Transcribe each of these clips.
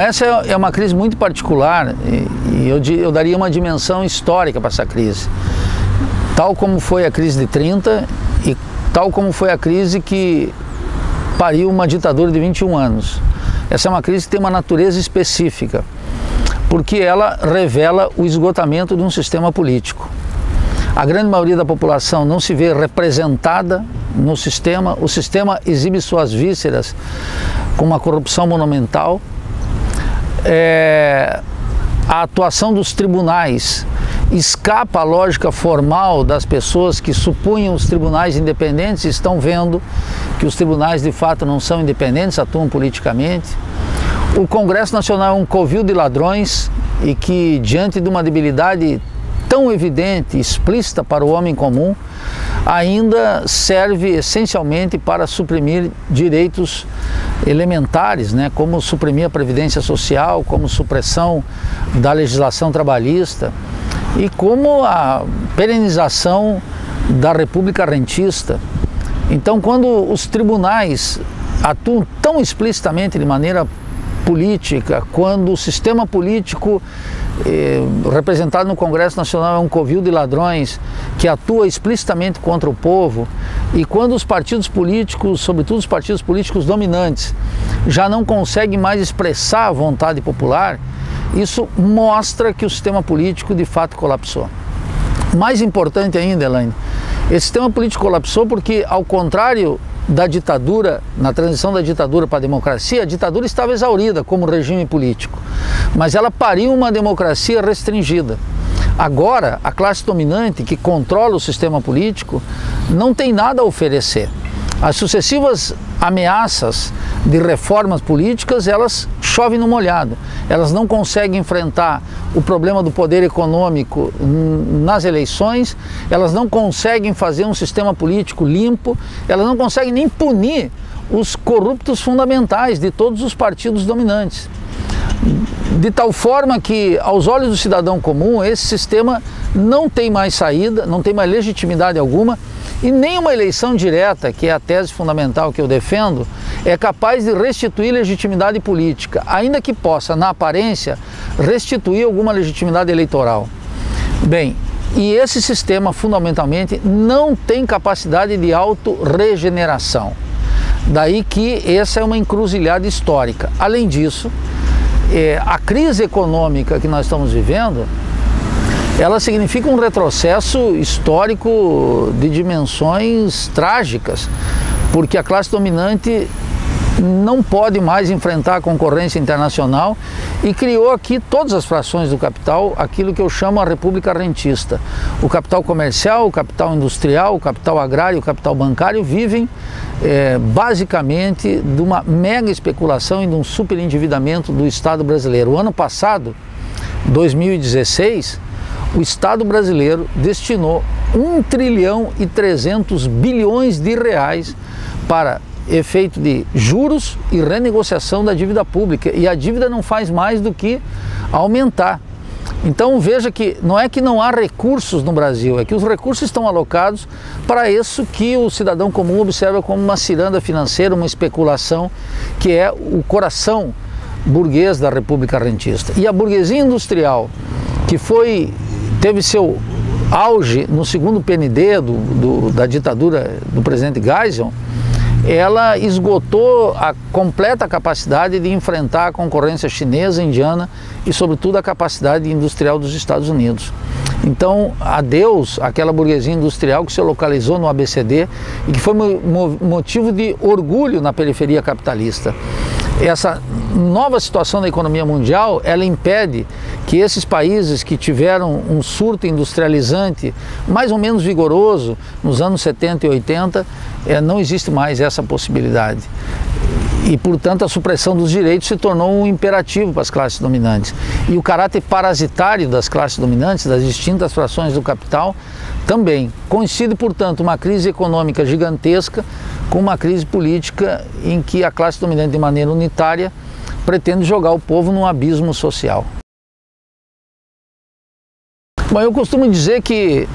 Essa é uma crise muito particular e eu daria uma dimensão histórica para essa crise. Tal como foi a crise de 30 e tal como foi a crise que pariu uma ditadura de 21 anos. Essa é uma crise que tem uma natureza específica, porque ela revela o esgotamento de um sistema político. A grande maioria da população não se vê representada no sistema, o sistema exibe suas vísceras com uma corrupção monumental. A atuação dos tribunais escapa à lógica formal das pessoas que supunham os tribunais independentes e estão vendo que os tribunais de fato não são independentes, atuam politicamente. O Congresso Nacional é um covil de ladrões e que, diante de uma debilidade tão evidente, explícita para o homem comum, ainda serve essencialmente para suprimir direitos elementares, né, como suprimir a Previdência Social, como supressão da legislação trabalhista e como a perenização da República Rentista. Então, quando os tribunais atuam tão explicitamente de maneira política, quando o sistema político representado no Congresso Nacional é um covil de ladrões que atua explicitamente contra o povo, e quando os partidos políticos, sobretudo os partidos políticos dominantes, já não conseguem mais expressar a vontade popular, isso mostra que o sistema político de fato colapsou. Mais importante ainda, Elaine, esse sistema político colapsou porque, ao contrário da ditadura, na transição da ditadura para a democracia, a ditadura estava exaurida como regime político, mas ela pariu uma democracia restringida. Agora, a classe dominante, que controla o sistema político, não tem nada a oferecer. As sucessivas ameaças de reformas políticas, elas chovem no molhado. Elas não conseguem enfrentar o problema do poder econômico nas eleições, elas não conseguem fazer um sistema político limpo, elas não conseguem nem punir os corruptos fundamentais de todos os partidos dominantes. De tal forma que, aos olhos do cidadão comum, esse sistema não tem mais saída, não tem mais legitimidade alguma, e nem uma eleição direta, que é a tese fundamental que eu defendo, é capaz de restituir legitimidade política, ainda que possa, na aparência, restituir alguma legitimidade eleitoral. Bem, e esse sistema, fundamentalmente, não tem capacidade de autorregeneração. Daí que essa é uma encruzilhada histórica. Além disso, a crise econômica que nós estamos vivendo, ela significa um retrocesso histórico de dimensões trágicas, porque a classe dominante não pode mais enfrentar a concorrência internacional e criou aqui todas as frações do capital, aquilo que eu chamo a República Rentista. O capital comercial, o capital industrial, o capital agrário, o capital bancário vivem basicamente de uma mega especulação e de um superendividamento do Estado brasileiro. O ano passado, 2016, o Estado brasileiro destinou 1,3 trilhão de reais para efeito de juros e renegociação da dívida pública, e a dívida não faz mais do que aumentar. Então veja que não é que não há recursos no Brasil, é que os recursos estão alocados para isso que o cidadão comum observa como uma ciranda financeira, uma especulação, que é o coração burguês da República Rentista. E a burguesia industrial, que teve seu auge no segundo PND da ditadura do presidente Geisel, ela esgotou a completa capacidade de enfrentar a concorrência chinesa, indiana e, sobretudo, a capacidade industrial dos Estados Unidos. Então, adeus àquela burguesia industrial que se localizou no ABCD e que foi motivo de orgulho na periferia capitalista. Essa nova situação da economia mundial, ela impede que esses países que tiveram um surto industrializante mais ou menos vigoroso nos anos 70 e 80, não existe mais essa possibilidade. E, portanto, a supressão dos direitos se tornou um imperativo para as classes dominantes. E o caráter parasitário das classes dominantes, das distintas frações do capital, também coincide, portanto, uma crise econômica gigantesca com uma crise política em que a classe dominante, de maneira unitária, pretende jogar o povo num abismo social. Bom, eu costumo dizer que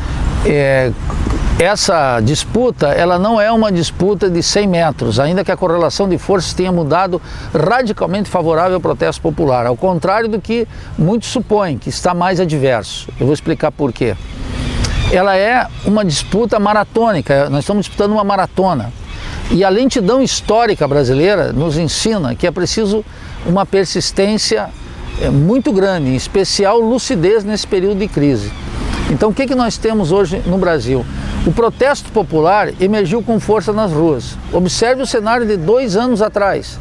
essa disputa, ela não é uma disputa de 100 metros, ainda que a correlação de forças tenha mudado radicalmente favorável ao protesto popular, ao contrário do que muitos supõem, que está mais adverso. Eu vou explicar por quê. Ela é uma disputa maratônica, nós estamos disputando uma maratona. E a lentidão histórica brasileira nos ensina que é preciso uma persistência muito grande, em especial lucidez nesse período de crise. Então o que nós temos hoje no Brasil? O protesto popular emergiu com força nas ruas. Observe o cenário de 2 anos atrás.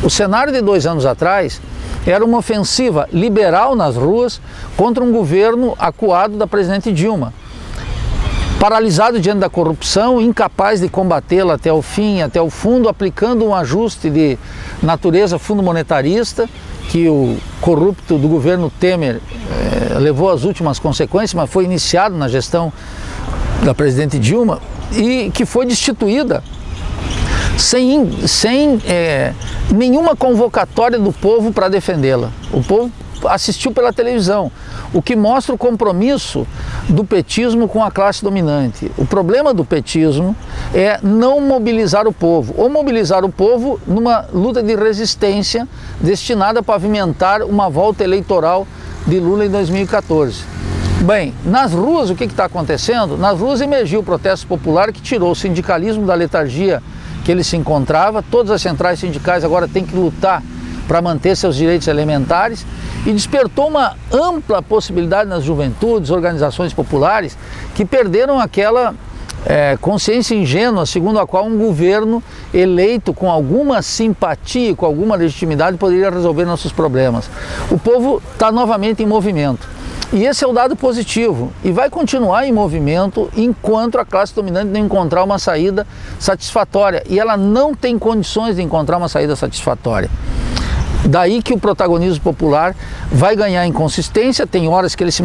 O cenário de 2 anos atrás era uma ofensiva liberal nas ruas contra um governo acuado da presidente Dilma, paralisado diante da corrupção, incapaz de combatê-la até o fim, até o fundo, aplicando um ajuste de natureza fundo monetarista, que o corrupto do governo Temer levou às últimas consequências, mas foi iniciado na gestão da presidente Dilma e que foi destituída sem nenhuma convocatória do povo para defendê-la. O povo assistiu pela televisão, o que mostra o compromisso do petismo com a classe dominante. O problema do petismo é não mobilizar o povo, ou mobilizar o povo numa luta de resistência destinada a pavimentar uma volta eleitoral de Lula em 2014. Bem, nas ruas o que está acontecendo? Nas ruas emergiu o protesto popular que tirou o sindicalismo da letargia que ele se encontrava. Todas as centrais sindicais agora têm que lutar para manter seus direitos elementares e despertou uma ampla possibilidade nas juventudes, organizações populares que perderam aquela consciência ingênua segundo a qual um governo eleito com alguma simpatia, com alguma legitimidade poderia resolver nossos problemas. O povo está novamente em movimento. E esse é o dado positivo e vai continuar em movimento enquanto a classe dominante não encontrar uma saída satisfatória. E ela não tem condições de encontrar uma saída satisfatória. Daí que o protagonismo popular vai ganhar inconsistência, tem horas que ele se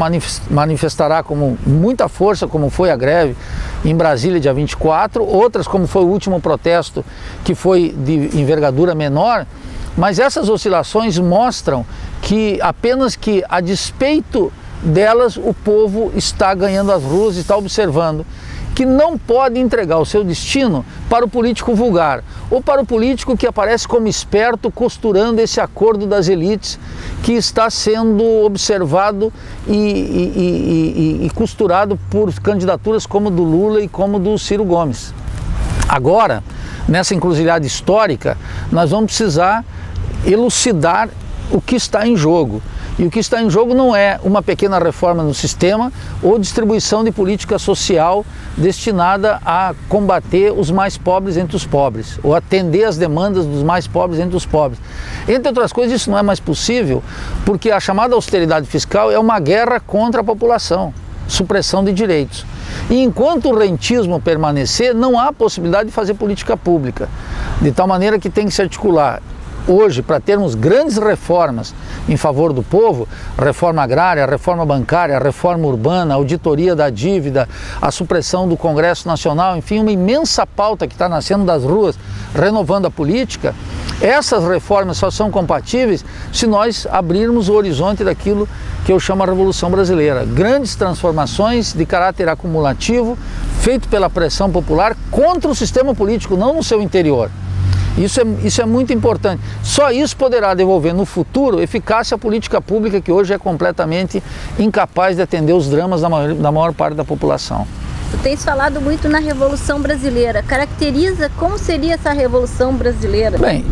manifestará com muita força, como foi a greve em Brasília dia 24, outras como foi o último protesto que foi de envergadura menor, mas essas oscilações mostram que apenas que a despeito delas o povo está ganhando as ruas e está observando que não pode entregar o seu destino para o político vulgar ou para o político que aparece como esperto costurando esse acordo das elites que está sendo observado e costurado por candidaturas como do Lula e como do Ciro Gomes. Agora, nessa encruzilhada histórica, nós vamos precisar elucidar o que está em jogo. E o que está em jogo não é uma pequena reforma no sistema ou distribuição de política social destinada a combater os mais pobres entre os pobres, ou atender as demandas dos mais pobres entre os pobres. Entre outras coisas, isso não é mais possível porque a chamada austeridade fiscal é uma guerra contra a população, supressão de direitos. E enquanto o rentismo permanecer, não há possibilidade de fazer política pública, de tal maneira que tem que se articular hoje, para termos grandes reformas em favor do povo, reforma agrária, reforma bancária, reforma urbana, auditoria da dívida, a supressão do Congresso Nacional, enfim, uma imensa pauta que está nascendo das ruas, renovando a política. Essas reformas só são compatíveis se nós abrirmos o horizonte daquilo que eu chamo a Revolução Brasileira. Grandes transformações de caráter acumulativo, feito pela pressão popular contra o sistema político, não no seu interior. Isso é muito importante. Só isso poderá devolver no futuro eficácia à política pública que hoje é completamente incapaz de atender os dramas da maior parte da população. Tu tens falado muito na Revolução Brasileira. Caracteriza como seria essa Revolução Brasileira? Bem,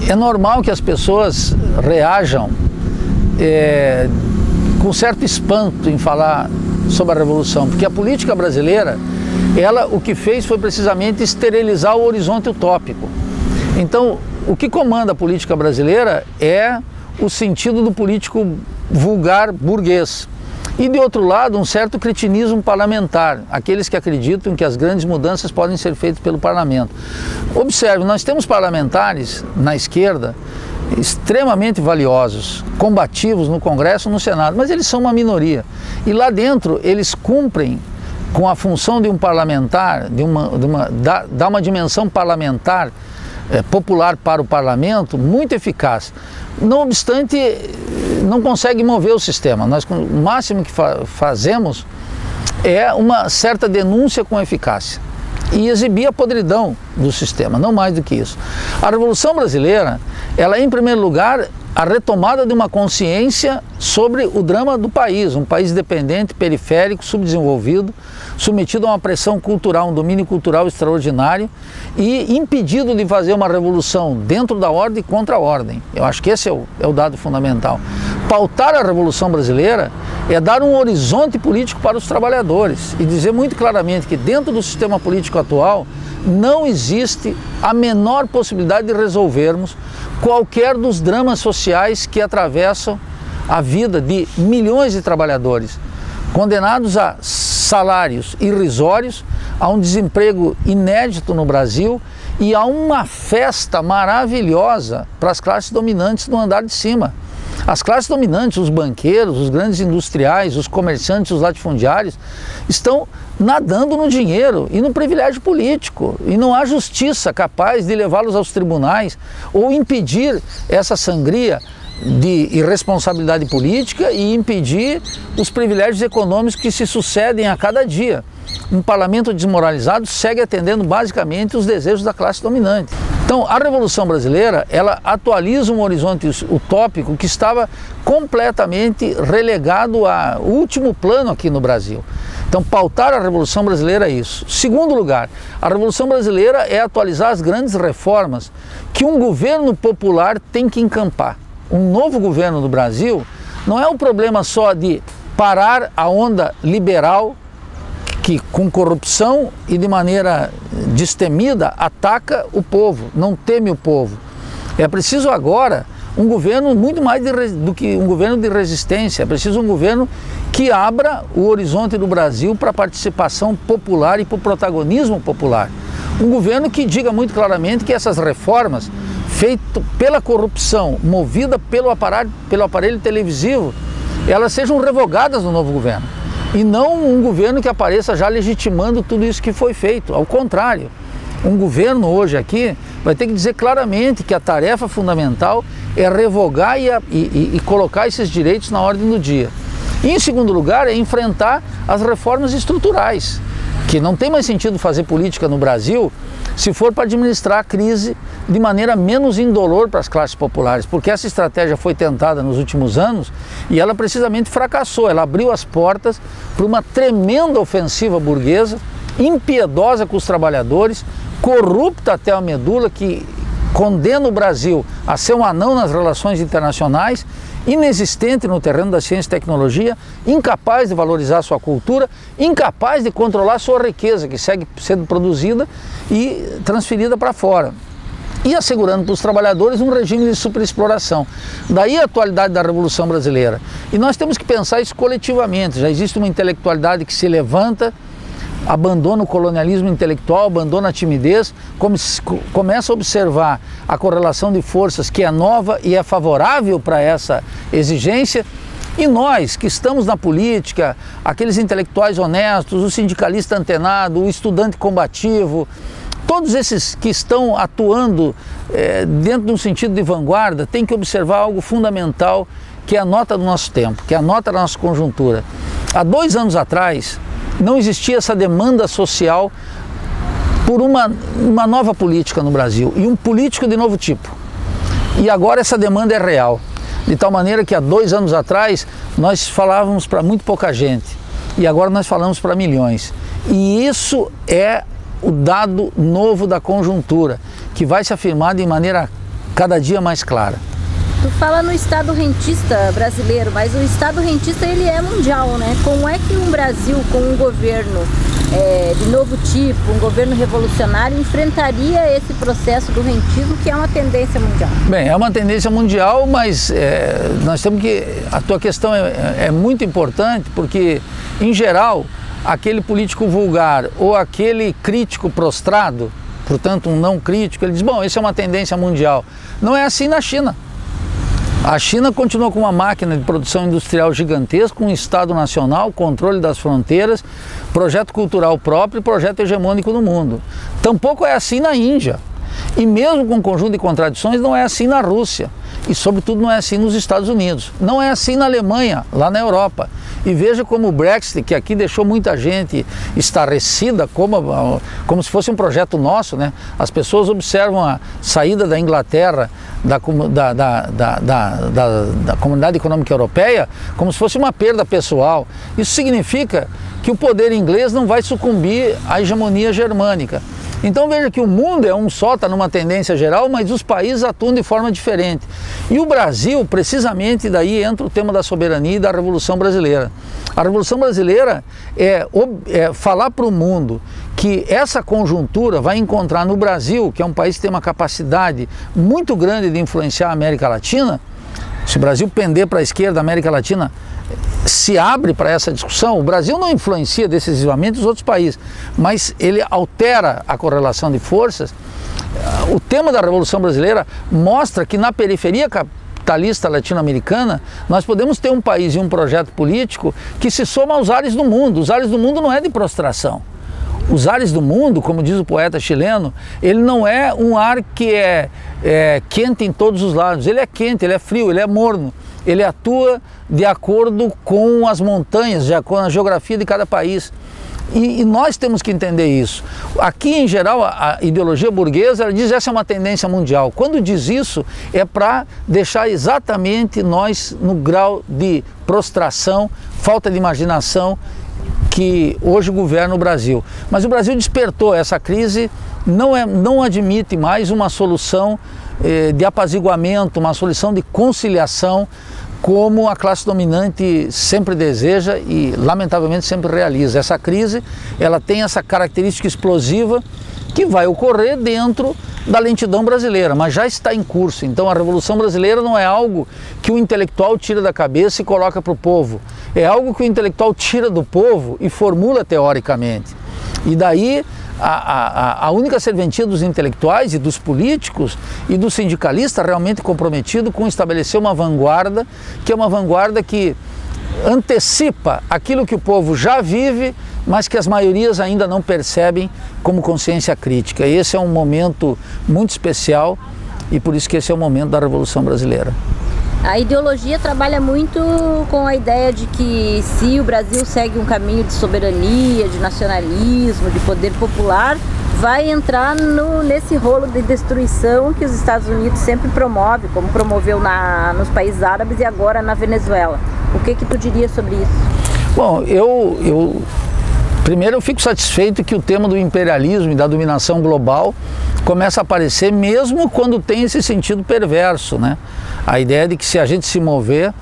é normal que as pessoas reajam com certo espanto em falar sobre a Revolução, porque a política brasileira, ela o que fez foi precisamente esterilizar o horizonte utópico. Então, o que comanda a política brasileira é o sentido do político vulgar burguês. E, de outro lado, um certo cretinismo parlamentar, aqueles que acreditam que as grandes mudanças podem ser feitas pelo parlamento. Observe, nós temos parlamentares na esquerda extremamente valiosos, combativos no Congresso e no Senado, mas eles são uma minoria. E lá dentro eles cumprem com a função de um parlamentar, dar uma dimensão parlamentar popular para o parlamento muito eficaz. Não obstante, não consegue mover o sistema. Nós, o máximo que fazemos é uma certa denúncia com eficácia e exibir a podridão do sistema, não mais do que isso. A Revolução Brasileira, ela é, em primeiro lugar, a retomada de uma consciência sobre o drama do país, um país dependente, periférico, subdesenvolvido, submetido a uma pressão cultural, um domínio cultural extraordinário e impedido de fazer uma revolução dentro da ordem e contra a ordem. Eu acho que esse é o dado fundamental. Pautar a Revolução Brasileira é dar um horizonte político para os trabalhadores e dizer muito claramente que dentro do sistema político atual não existe a menor possibilidade de resolvermos qualquer dos dramas sociais que atravessam a vida de milhões de trabalhadores, condenados a salários irrisórios, a um desemprego inédito no Brasil e a uma festa maravilhosa para as classes dominantes no andar de cima. As classes dominantes, os banqueiros, os grandes industriais, os comerciantes, os latifundiários, estão nadando no dinheiro e no privilégio político. E não há justiça capaz de levá-los aos tribunais ou impedir essa sangria de irresponsabilidade política e impedir os privilégios econômicos que se sucedem a cada dia. Um parlamento desmoralizado segue atendendo basicamente os desejos da classe dominante. Então, a Revolução Brasileira, ela atualiza um horizonte utópico que estava completamente relegado ao último plano aqui no Brasil. Então, pautar a Revolução Brasileira é isso. Segundo lugar, a Revolução Brasileira é atualizar as grandes reformas que um governo popular tem que encampar. Um novo governo do Brasil não é um problema só de parar a onda liberal que com corrupção e de maneira destemida ataca o povo, não teme o povo. É preciso agora um governo muito mais do que um governo de resistência, é preciso um governo que abra o horizonte do Brasil para a participação popular e para o protagonismo popular. Um governo que diga muito claramente que essas reformas feitas pela corrupção, movida pelo aparelho televisivo, elas sejam revogadas no novo governo. E não um governo que apareça já legitimando tudo isso que foi feito. Ao contrário, um governo hoje aqui vai ter que dizer claramente que a tarefa fundamental é revogar e colocar esses direitos na ordem do dia. E, em segundo lugar, é enfrentar as reformas estruturais, que não tem mais sentido fazer política no Brasil se for para administrar a crise de maneira menos indolor para as classes populares, porque essa estratégia foi tentada nos últimos anos e ela precisamente fracassou. Ela abriu as portas para uma tremenda ofensiva burguesa, impiedosa com os trabalhadores, corrupta até a medula, que condena o Brasil a ser um anão nas relações internacionais, inexistente no terreno da ciência e tecnologia, incapaz de valorizar sua cultura, incapaz de controlar sua riqueza, que segue sendo produzida e transferida para fora, e assegurando para os trabalhadores um regime de superexploração. Daí a atualidade da Revolução Brasileira. E nós temos que pensar isso coletivamente. Já existe uma intelectualidade que se levanta, abandona o colonialismo intelectual, abandona a timidez, começa a observar a correlação de forças que é nova e é favorável para essa exigência. E nós que estamos na política, aqueles intelectuais honestos, o sindicalista antenado, o estudante combativo, todos esses que estão atuando dentro de um sentido de vanguarda, têm que observar algo fundamental, que é a nota do nosso tempo, que é a nota da nossa conjuntura. Há 2 anos atrás, não existia essa demanda social por uma nova política no Brasil, e um político de novo tipo. E agora essa demanda é real, de tal maneira que há 2 anos atrás nós falávamos para muito pouca gente, e agora nós falamos para milhões. E isso é o dado novo da conjuntura, que vai se afirmar de maneira cada dia mais clara. Tu fala no Estado rentista brasileiro, mas o Estado rentista ele é mundial, né? Como é que um Brasil com um governo de novo tipo, um governo revolucionário, enfrentaria esse processo do rentismo, que é uma tendência mundial? Bem, é uma tendência mundial, mas nós temos que... A tua questão é muito importante, porque, em geral, aquele político vulgar ou aquele crítico prostrado, portanto um não crítico, ele diz, bom, isso é uma tendência mundial. Não é assim na China. A China continua com uma máquina de produção industrial gigantesca, um Estado nacional, controle das fronteiras, projeto cultural próprio e projeto hegemônico no mundo. Tampouco é assim na Índia. E mesmo com um conjunto de contradições, não é assim na Rússia. E sobretudo não é assim nos Estados Unidos. Não é assim na Alemanha, lá na Europa. E veja como o Brexit, que aqui deixou muita gente estarrecida, como se fosse um projeto nosso, né? As pessoas observam a saída da Inglaterra da Comunidade Econômica Europeia como se fosse uma perda pessoal. Isso significa que o poder inglês não vai sucumbir à hegemonia germânica. Então veja que o mundo é um só, está numa tendência geral, mas os países atuam de forma diferente. E o Brasil, precisamente daí entra o tema da soberania e da Revolução Brasileira. A Revolução Brasileira é falar para o mundo que essa conjuntura vai encontrar no Brasil, que é um país que tem uma capacidade muito grande de influenciar a América Latina. Se o Brasil pender para a esquerda, a América Latina se abre para essa discussão. O Brasil não influencia decisivamente os outros países, mas ele altera a correlação de forças. O tema da Revolução Brasileira mostra que na periferia capitalista latino-americana nós podemos ter um país e um projeto político que se soma aos ares do mundo. Os ares do mundo não é de prostração. Os ares do mundo, como diz o poeta chileno, ele não é um ar que é quente em todos os lados. Ele é quente, ele é frio, ele é morno. Ele atua de acordo com as montanhas, com a geografia de cada país. E nós temos que entender isso. Aqui, em geral, a ideologia burguesa ela diz que essa é uma tendência mundial. Quando diz isso, é para deixar exatamente nós no grau de prostração, falta de imaginação que hoje governa o Brasil. Mas o Brasil despertou essa crise, não admite mais uma solução de apaziguamento, uma solução de conciliação, como a classe dominante sempre deseja e, lamentavelmente, sempre realiza. Essa crise, ela tem essa característica explosiva que vai ocorrer dentro da lentidão brasileira, mas já está em curso. Então a Revolução Brasileira não é algo que o intelectual tira da cabeça e coloca para o povo. É algo que o intelectual tira do povo e formula teoricamente. E daí a única serventia dos intelectuais e dos políticos e dos sindicalistas realmente comprometido com estabelecer uma vanguarda, que é uma vanguarda que antecipa aquilo que o povo já vive, mas que as maiorias ainda não percebem como consciência crítica. E esse é um momento muito especial e por isso que esse é o momento da Revolução Brasileira. A ideologia trabalha muito com a ideia de que se o Brasil segue um caminho de soberania, de nacionalismo, de poder popular, vai entrar nesse rolo de destruição que os Estados Unidos sempre promove, como promoveu nos países árabes e agora na Venezuela. O que tu diria sobre isso? Bom, primeiro eu fico satisfeito que o tema do imperialismo e da dominação global começa a aparecer mesmo quando tem esse sentido perverso, né? A ideia de que se a gente se mover,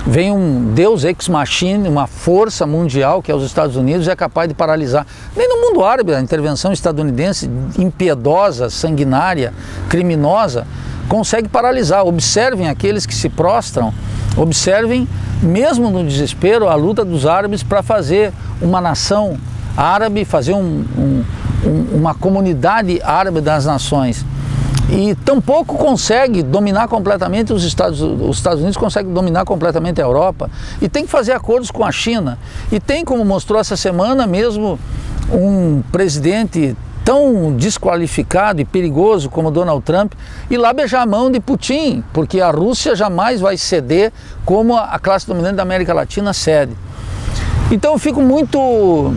vem um Deus ex machina, uma força mundial que é os Estados Unidos, é capaz de paralisar. Nem no mundo árabe, a intervenção estadunidense impiedosa, sanguinária, criminosa, consegue paralisar. Observem aqueles que se prostram, observem, mesmo no desespero, a luta dos árabes para fazer uma nação árabe, fazer uma comunidade árabe das nações. E tampouco consegue dominar completamente os Estados Unidos, consegue dominar completamente a Europa. E tem que fazer acordos com a China. E tem, como mostrou essa semana mesmo, um presidente tão desqualificado e perigoso como Donald Trump, ir lá beijar a mão de Putin, porque a Rússia jamais vai ceder como a classe dominante da América Latina cede. Então eu fico muito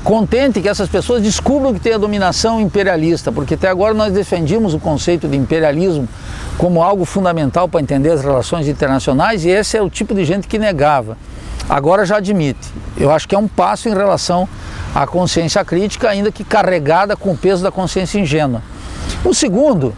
contente que essas pessoas descubram que tem a dominação imperialista, porque até agora nós defendimos o conceito de imperialismo como algo fundamental para entender as relações internacionais, e esse é o tipo de gente que negava. Agora já admite. Eu acho que é um passo em relação à consciência crítica, ainda que carregada com o peso da consciência ingênua. O segundo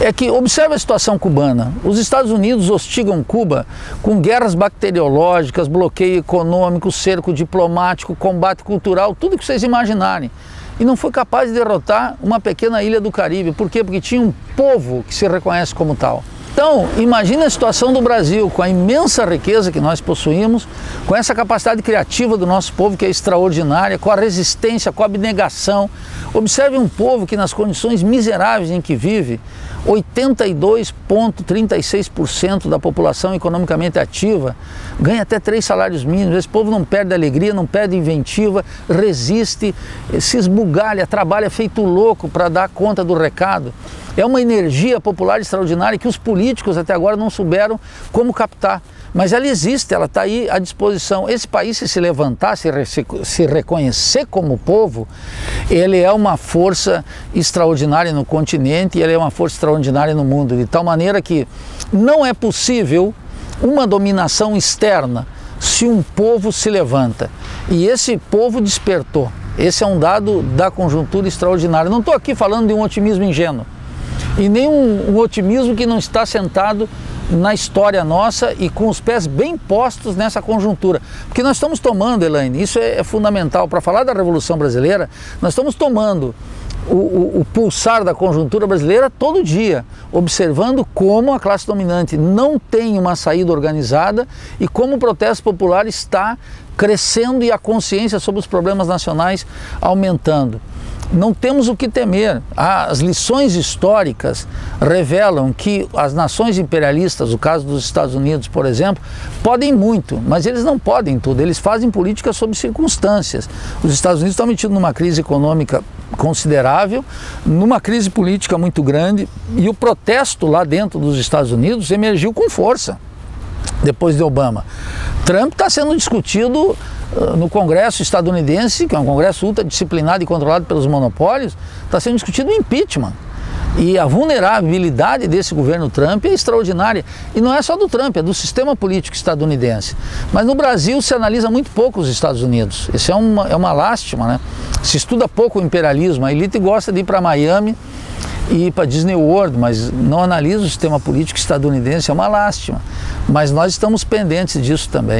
é que observe a situação cubana. Os Estados Unidos hostigam Cuba com guerras bacteriológicas, bloqueio econômico, cerco diplomático, combate cultural, tudo que vocês imaginarem. E não foi capaz de derrotar uma pequena ilha do Caribe. Por quê? Porque tinha um povo que se reconhece como tal. Então, imagine a situação do Brasil, com a imensa riqueza que nós possuímos, com essa capacidade criativa do nosso povo que é extraordinária, com a resistência, com a abnegação. Observe um povo que nas condições miseráveis em que vive, 82,36% da população economicamente ativa ganha até 3 salários mínimos. Esse povo não perde alegria, não perde inventiva, resiste, se esbugalha, trabalha feito louco para dar conta do recado. É uma energia popular extraordinária que os políticos até agora não souberam como captar. Mas ela existe, ela está aí à disposição. Esse país, se levantar, se reconhecer como povo, ele é uma força extraordinária no continente e ele é uma força extraordinária no mundo. De tal maneira que não é possível uma dominação externa se um povo se levanta. E esse povo despertou. Esse é um dado da conjuntura extraordinária. Não estou aqui falando de um otimismo ingênuo. E nem um otimismo que não está sentado na história nossa e com os pés bem postos nessa conjuntura. Porque nós estamos tomando, Elaine, isso é fundamental, para falar da Revolução Brasileira, nós estamos tomando o pulsar da conjuntura brasileira todo dia, observando como a classe dominante não tem uma saída organizada e como o protesto popular está crescendo e a consciência sobre os problemas nacionais aumentando. Não temos o que temer. As lições históricas revelam que as nações imperialistas, o caso dos Estados Unidos, por exemplo, podem muito, mas eles não podem tudo, eles fazem política sob circunstâncias. Os Estados Unidos estão metidos numa crise econômica considerável, numa crise política muito grande, e o protesto lá dentro dos Estados Unidos emergiu com força depois de Obama. Trump está sendo discutido no Congresso estadunidense, que é um Congresso ultradisciplinado e controlado pelos monopólios, está sendo discutido o impeachment. E a vulnerabilidade desse governo Trump é extraordinária. E não é só do Trump, é do sistema político estadunidense. Mas no Brasil se analisa muito pouco os Estados Unidos. Isso é uma lástima, né? Se estuda pouco o imperialismo. A elite gosta de ir para Miami e ir para Disney World, mas não analisa o sistema político estadunidense. É uma lástima. Mas nós estamos pendentes disso também.